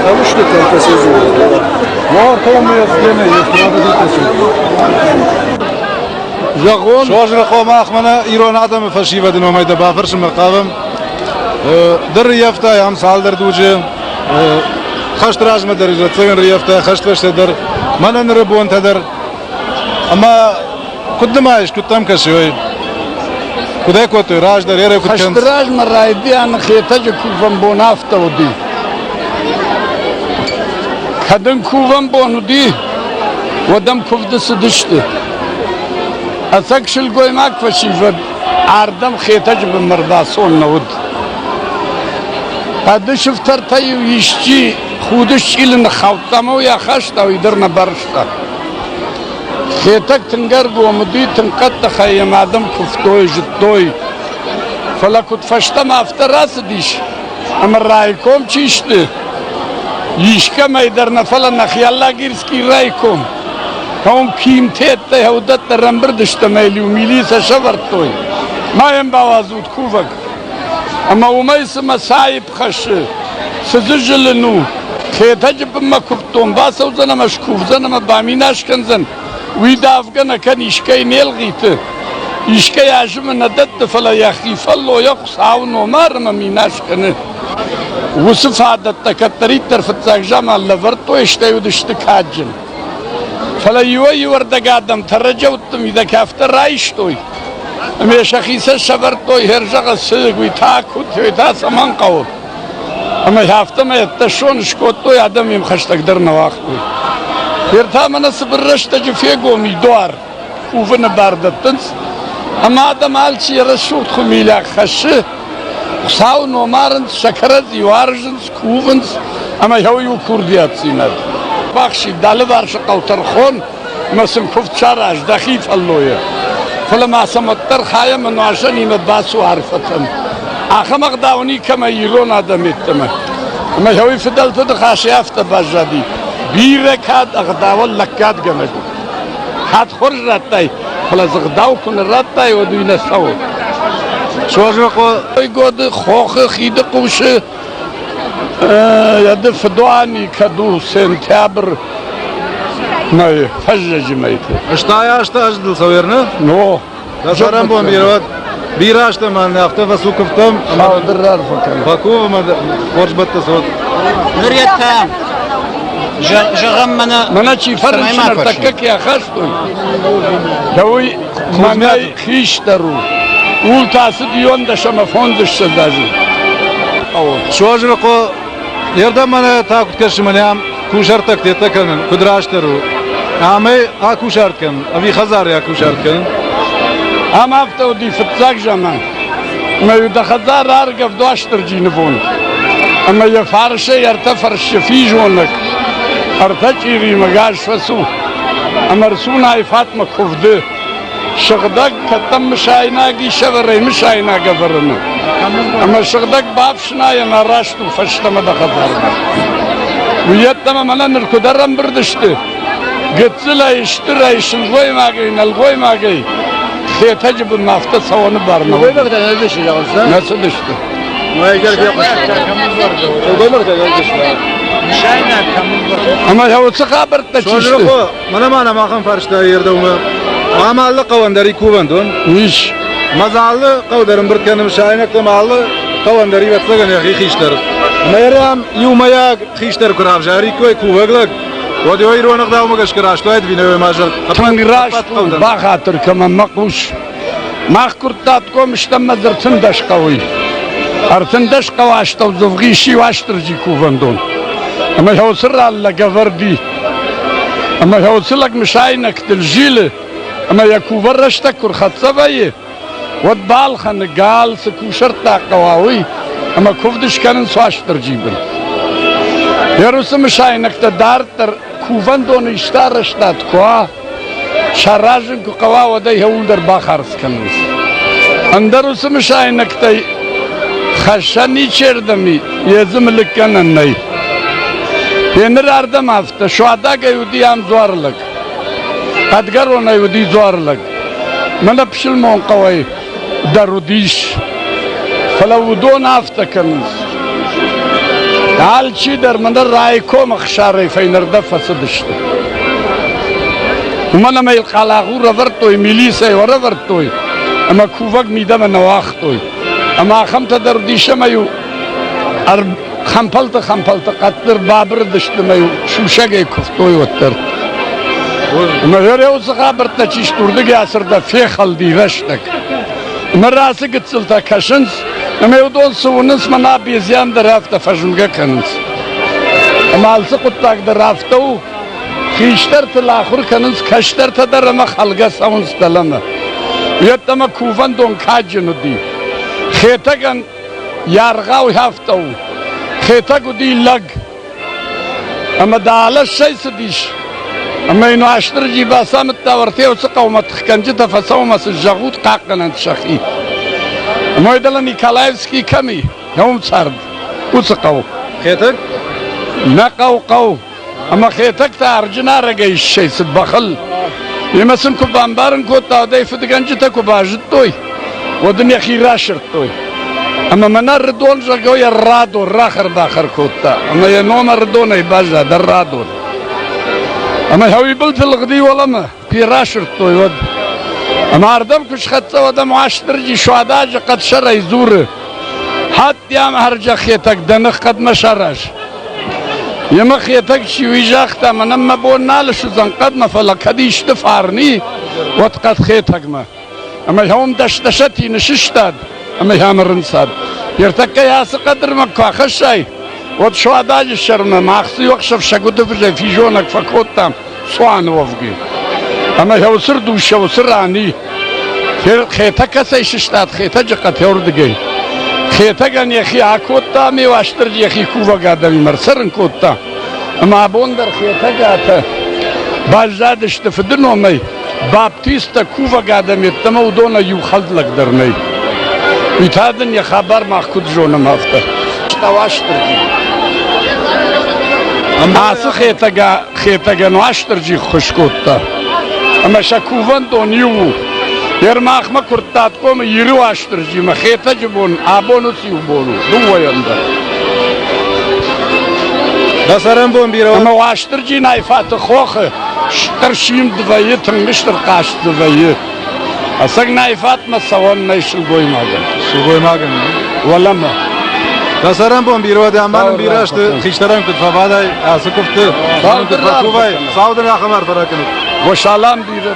Alıştı kalitesi yazıyor. Var olmuyor demeyiz. Zagon. شواجر قوم أخمنا إيران عدم فشي بدن وميدا بافرش مقاوم در ريافتا هم سال در دوجه خشت راج مدرجة تسعين ريافتا خشت فشت در من نربون تدر أما قدماش كتام كشوي كده كوتو راج در يره كتام خشت راج مرايدي أنا خيتاج كوفم بونافتا ودي kadın kuvan bonu di ودم كفدس دشت أتكشل قوي ماك فشيفد عردم خيتاج بمرداسون نود هذا شفتر تايو يشتي خودش إلن خوتامو يا خشتا ويدرنا برشتا خيتاك تنقر قومدي تنقط خيام عدم كفتوي جدوي فلا كنت فشتا ما افتراس ديش أمر رايكم چيشتي يشكا ما يدرنا فلا نخيالا گيرسكي رايكم كم كيمتيت هودت رمبر دشتميلي وميليسا شفرتوي ما ينبوازود كوفك اما وميس مسايب خش سزجلنو خيتاجب ما كفتون باسو زنا مشكوف زنا ما باميناش كنزن ويدا افغانا كان يشكاي نيلغيت يشكاي عجم ندد فلا يخي فلو يقصاو نومار ما ميناش كن وصف عادت تكتري طرف تاجما لفرتو اشتايو دشتكاجن فلا يوي ورد قادم ترجوتم إذا كافت رايشتوي أمي شخيصة شبرتوي هرجع السيقوي تاكو توي تاسمان قول أما يافت ما يتشون شكوتوي عدم يمخشتك در نواختوي يرتا من سبرشت جفيقو ميدوار وفن باردتنس أما عدم عالشي يرشوت خميلاك خشه خساو نومارنس شكرز يوارجنس كوفنس أما يهويو كورديات سيناد بخشي دالي بارش قوتر خون مسن كفت شارج دخيف اللوية فلما سمتر خايا من عشان يمد باسو عرفتن آخمق داوني كما يرون آدميتما اما يهوي فدلت دخاشي افتا باجادي بيرك هاد اغداول لكات گمدو هاد خرج راتاي فلا زغداو كن راتاي ودوي نساو شواجرقو يقود خوخ خيد قوش يد فدواني كدو سنتابر ناي فجج ميته اشتايا اشتاجدل سويرنا نو دا سرم بوم بيرود بيراشت من نافته فسوكفتم ما درار فكر فكو ما ورج بتصوت نريد تام جغم منا چی فرنش نرتکک یا خستوی دوی منای خیش درو اول تاسد یون دشم فوندش سدازی شواجرقو يردم من تاكد كرش منيام كوشر تكتي تكن كدراش ترو عمي كوشر كن ابي خزار يا كوشر كن هم افتو دي فتزاك جمان ما يدا خزار ارقف دواش ترجينفون اما يفارشه يرتفرش في جونك ارتجيري مقاش فسو اما رسونا فاطمه كفده شغدك كتم مشايناقي شغري مشايناقي فرنا اما شغدك بابشنا يناراشتو فشتما دخزارنا ويتما منا نركو درم بردشته قتلا يشترى يشنغوي ماقي نلغوي ماقي خيتجب النافته سوان بارنا وي بقدر نلدشي جاوزا ناسو دشته وي قلب يقص وي بقدر نلدشي مشاينا كمل اما هو تخابر تشته شواجرقو منا ما خن فرشتا يردوما عمل قواندري كوبندون ويش مزالlı qavdarım bir kenim şaynak tamalı qavandari vatlagan ya xişter meram yumaya xişter kurav jari koy kuvaglag ودي ويرو نقداو ماش كراش تويد فينا ماجر تنراش باخاطر كما مقوش ماخكرتات كوم اشتم درتندش قوي ارتندش قواش تو زفغيشي واشترجي كوفندون اما هو سر الله غفردي اما هو سلك مشاينك تلجيله اما يكوفر رشتكر خطسبايه ودبال خنقال سكوشر تاقواوي اما كوفدش كانن سواشتر جيبن يروس مشاينك تدار تر كوفن دون اشتار اشتات كوا شراجن كو قوا ودي هول در باخرس كنس اندروس مشاينك تي خشني چردمي يزم لكنن ني ينر اردم افت شوادا گيودي ام زوارلك قدگرونه و دی زوارلگ من پشل مون قوی در دیش فلو دون هفته کنز حال چی در من رای کوم خشاره فینر دفع دشته من میل قلاغو را ورتوی میلیسه و را ورتوی اما کوفک میدم نواختوی اما خمت در دیشه میو خمپلت قطر بابر دشته میو شوشگه کفتوی وطر اما هره او سخابرت نچیش توردگی اثر دا فیخل دی رشتک اما راسه گتسلتا کشنس اما یو دون سونس منا بیزیان در رفته فجمگه کنس اما السه قطاک در رفته و خیشتر تلاخور کنس کشتر تا در اما خلقه سونس دلمه یت اما کوفن دون کاجنو دی خیتگن یارغاو هفته و خیتگو دی لگ اما دالش شیس دیش اما اینو اشتر جی باسامت تاورته و سه قومت خکنجه تفسو مسل جغود قاقنند شخی اما ایدل نیکالایفسکی کمی هم سرد او سه قو خیتک؟ نه قو اما خیتک تا ارجنا رگیش شیس بخل یمسن کو بامبارن کو تا دای فدگنجه تا کو باجد توی و دنیا خیره شرط توی اما من ردون جگوی رادو راخر باخر کوتا اما یه نوم ردون باجد در رادو اما هاوی بلت الغدی ولما پیره شرط توی ود اما اردم کش خدسه ودم عشتر جی شوادا جا قد شرعی زوره حتی هم هر جا خیتک دنخ قد مشرش یما خیتک شیوی جاختا منم مبون نالشو زنقد مفلکدیش دفارنی ود قد خیتک ما اما هم دشتی نششتاد اما هم رنساد یرتکه یاس قدر مکو خشای ود شوادا جا شرمه ماخصی وقشف شگو دفجه فیجونک فکوتام سوان وفگی اما هوسر دوشه وسر آنی خیتک کسی ششتاد خیتک قد هوردگی خیتگن یخی آکوتا می واشتر یخی کوفا گادمی مرسرن کوتا اما بون در خیتگ آتا بازدادش تفدنو می باپتیستا کوفا گادمی تمو دونا یو خلد لگ در می ایتادن یه خبر مخکود جونم هفته واشتر جی آسه خیتگن واشتر جی خوش کوتا اما شکوفن دونیو یر ماخ ما کرتات کوم یری واشتر جی ما خیتا جبون آبونو سیو بونو دو وینده دسرم بون بیرو اما واشتر جی نایفات خوخه شتر شیم دویه تنگشتر قاشت دویه اسک نایفات ما سوان نیشل گوی ماگن سوگوی ماگن ولما دسرم بون بیرو دیامانم بیراشت خیشترم کد فبادای آسه کفت ساودر را خبر براکنه و سلام دیره